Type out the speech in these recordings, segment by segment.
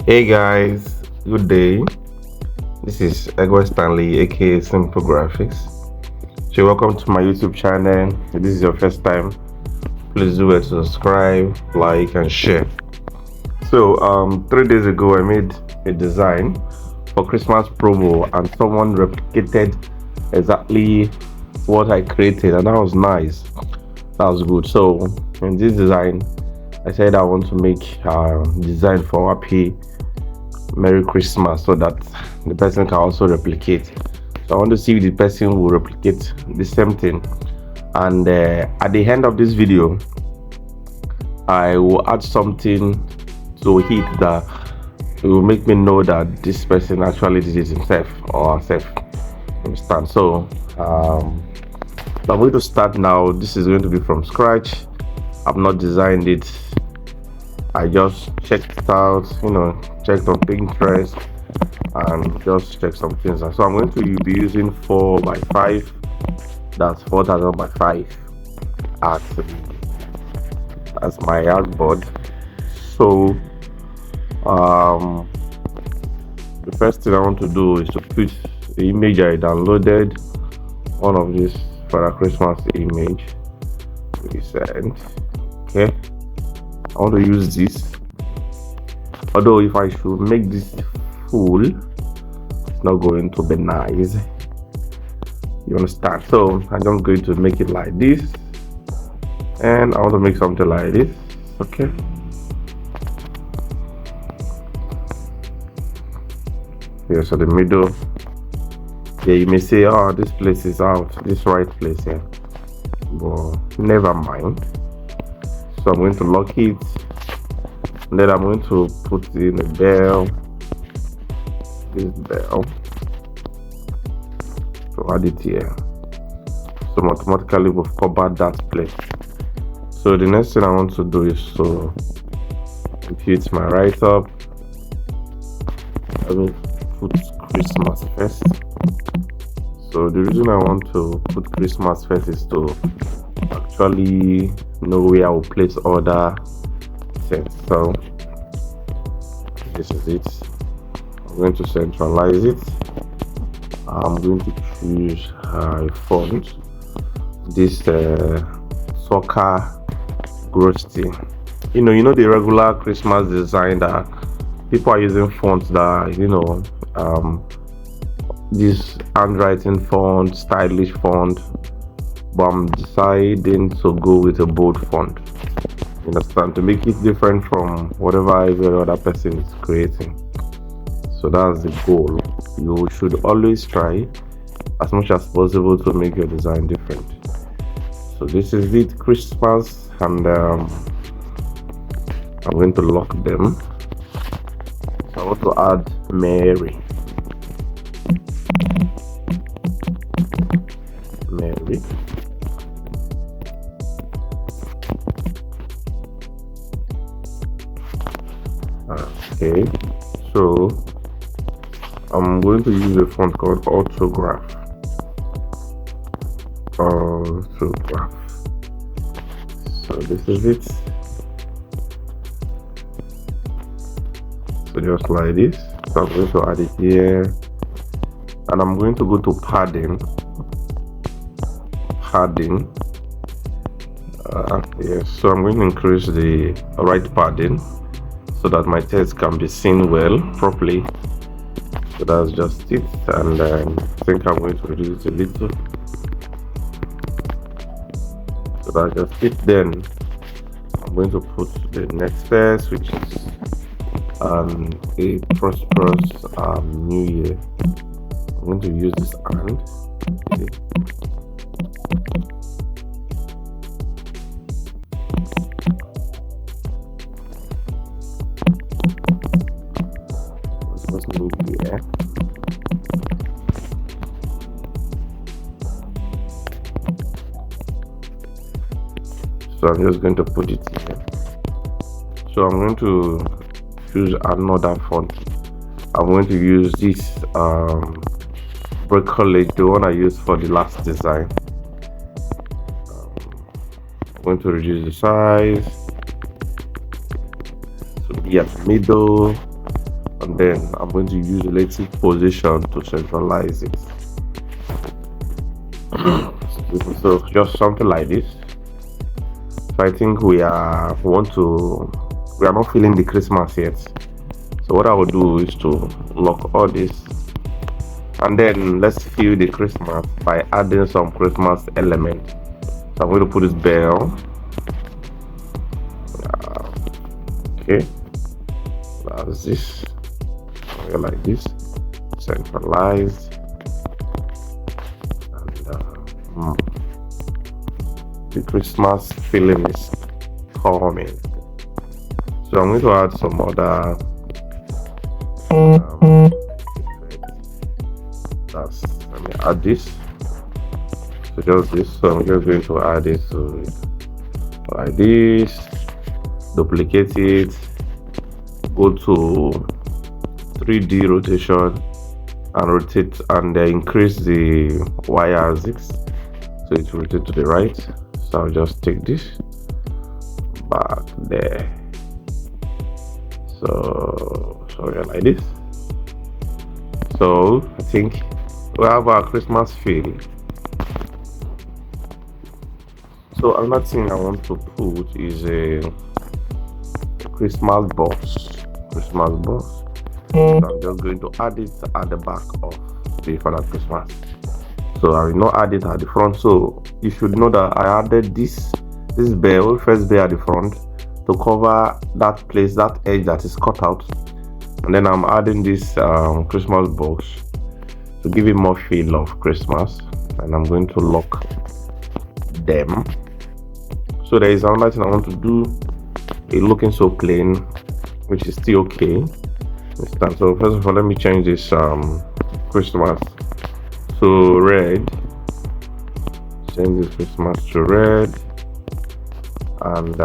Hey guys, good day. This is Edward Stanley, aka Simple Graphics. So, welcome to my YouTube channel. If this is your first time, please do it to subscribe, like, and share. So, 3 days ago, I made a design for Christmas promo, and someone replicated exactly what I created, and that was nice. That was good. So, in this design, I said I want to make a design for Happy Merry Christmas so that the person can also replicate. So I want to see if the person will replicate the same thing. And at the end of this video, I will add something to it that will make me know that this person actually did it himself or herself. Understand? So I'm going to start now. This is going to be from scratch. I've not designed it. I just checked it out, checked on Pinterest and just check some things. So I'm going to be using 4x5. That's 4000 by 5 as my artboard. So the first thing I want to do is to put the image I downloaded, one of these for a Christmas image. Recent. Okay. I want to use this. Although if I should make this full, it's not going to be nice. You understand? So I'm just going to make it like this, and I want to make something like this. Okay. Here, so the middle. Yeah, you may say, oh, this place is out, this right place here. But never mind. So I'm going to lock it. And then I'm going to put in a bell. This bell. To add it here. So automatically we've covered that place. So the next thing I want to do is to compute my write-up. I will put Christmas first. So the reason I want to put Christmas first is to actually know where I will place other things. So this is it. I'm going to centralize it. I'm going to choose a font. This soccer grosty. You know the regular Christmas design that people are using fonts that this handwriting font, stylish font, but I'm deciding to go with a bold font. You understand? To make it different from whatever every other person is creating. So that's the goal. You should always try as much as possible to make your design different. So this is it, Christmas, and I'm going to lock them. So I want to add Mary. Okay, so I'm going to use a font called Autograph. So this is it. So just like this. So I'm going to add it here, and I'm going to go to padding. Yes, so I'm going to increase the right padding so that my text can be seen well properly. So that's just it, and I think I'm going to reduce it a little. So that's just it. Then I'm going to put the next text, which is a prosperous new year. I'm going to use this and. Okay. Here. So I'm just going to put it here. So I'm going to choose another font. I'm going to use this Brick College, the one I used for the last design. I'm going to reduce the size to be at the middle. and then I'm going to use relative position to centralize it. So just something like this. So I think we are not feeling the Christmas yet. So what I will do is to lock all this, and then let's feel the Christmas by adding some Christmas element. So I'm going to put this bell. Okay, that's this. Like this, centralized, and the Christmas feeling is coming. So I'm going to add some other let me add this. So just this. So I'm just going to add it to it like this, duplicate it, go to 3D rotation and rotate, and increase the y-axis so it will rotate to the right. So I'll just take this back there. So sorry, like this. So I think we have our Christmas feel. So another thing I want to put is a Christmas box. So I'm just going to add it at the back of the Father Christmas. So I will not add it at the front. So you should know that I added this bell, first bell at the front, to cover that place, that edge that is cut out, and then I'm adding this Christmas box to give it more feel of Christmas, and I'm going to lock them. So there is another thing I want to do. It's looking so plain, which is still okay. So first of all, let me change this Christmas to red. Change this Christmas to red, and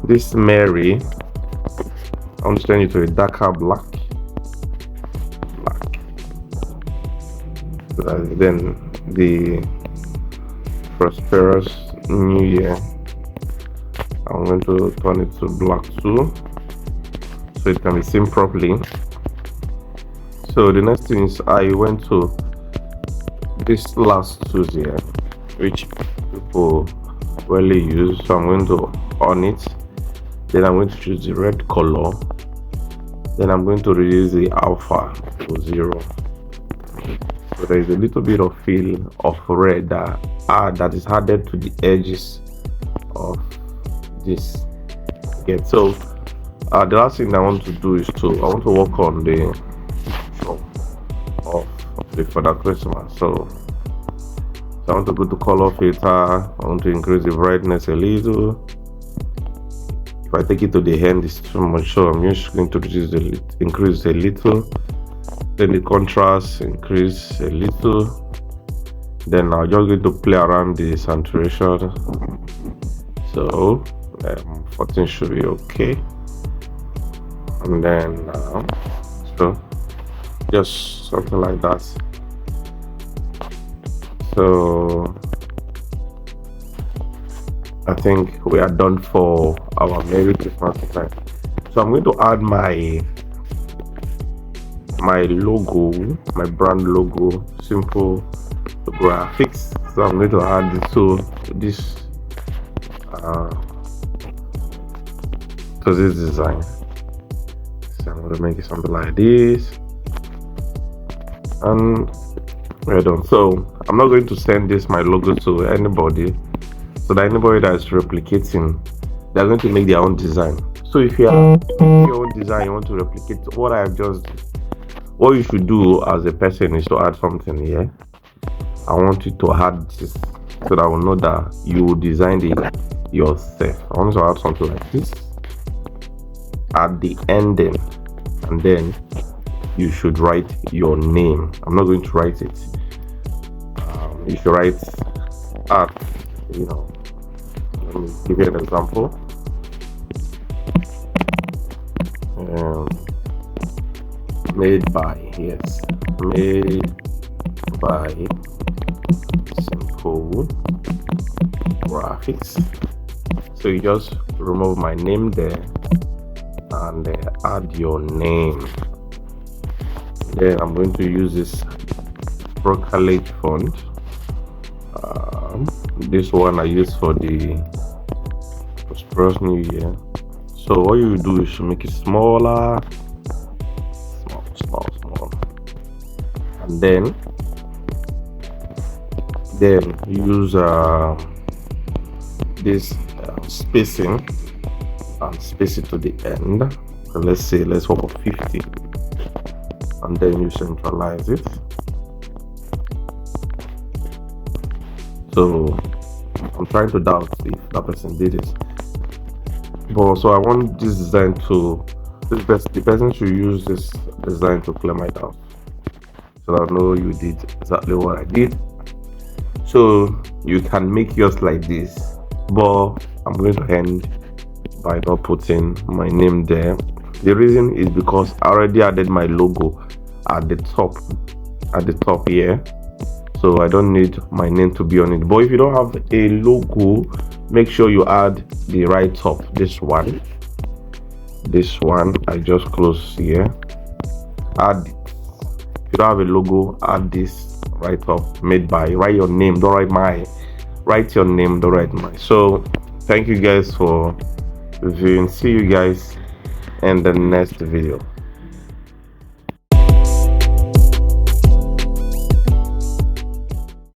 this Mary, I want to change it to a darker black. Then the prosperous New Year, I'm going to turn it to black too, so it can be seen properly. So the next thing is I went to this last tools here, which people rarely use. So I'm going to on it. Then I'm going to choose the red color. Then I'm going to reduce the alpha to 0. So there is a little bit of feel of red that is added to the edges of this. Okay, so the last thing I want to do is I want to work on the of the Father Christmas. So I want to go to color filter. I want to increase the brightness a little. If I take it to the end, it's too much, so I'm just going to increase a little. Then the contrast increase a little. Then I'm just going to play around the saturation. So 14 should be okay. And then so just something like that. So I think we are done for our Merry Christmas design. So I'm going to add my logo, my brand logo, Simple Graphics. So I'm going to add it to this design. So I'm going to make it something like this, and we're done. So I'm not going to send my logo to anybody, so that anybody that is replicating, they're going to make their own design. So if you are your own design, you want to replicate what you should do as a person is to add something here. I want you to add this so that I will know that you designed it yourself. I want to add something like this at the ending, and then you should write your name. I'm not going to write it. You should write art. Let me give you an example. Made by Simple Graphics. So you just remove my name there, and add your name. Then I'm going to use this Procalate font. This one I use for the prosperous new year. So what you do is to make it smaller, small, and then use this spacing and space it to the end. So let's work on 50, and then you centralize it. So I'm trying to doubt if that person did it, but so I want this design to the person should use this design to clear my doubt, so I know you did exactly what I did. So you can make yours like this, but I'm going to end by not putting my name there. The reason is because I already added my logo at the top here, so I don't need my name to be on it. But if you don't have a logo, make sure you add the right top. This one I just close here. Add, if you don't have a logo, add this right top made by. Write your name, don't write my. Write your name, don't write my. So thank you guys for viewing. See you guys in the next video.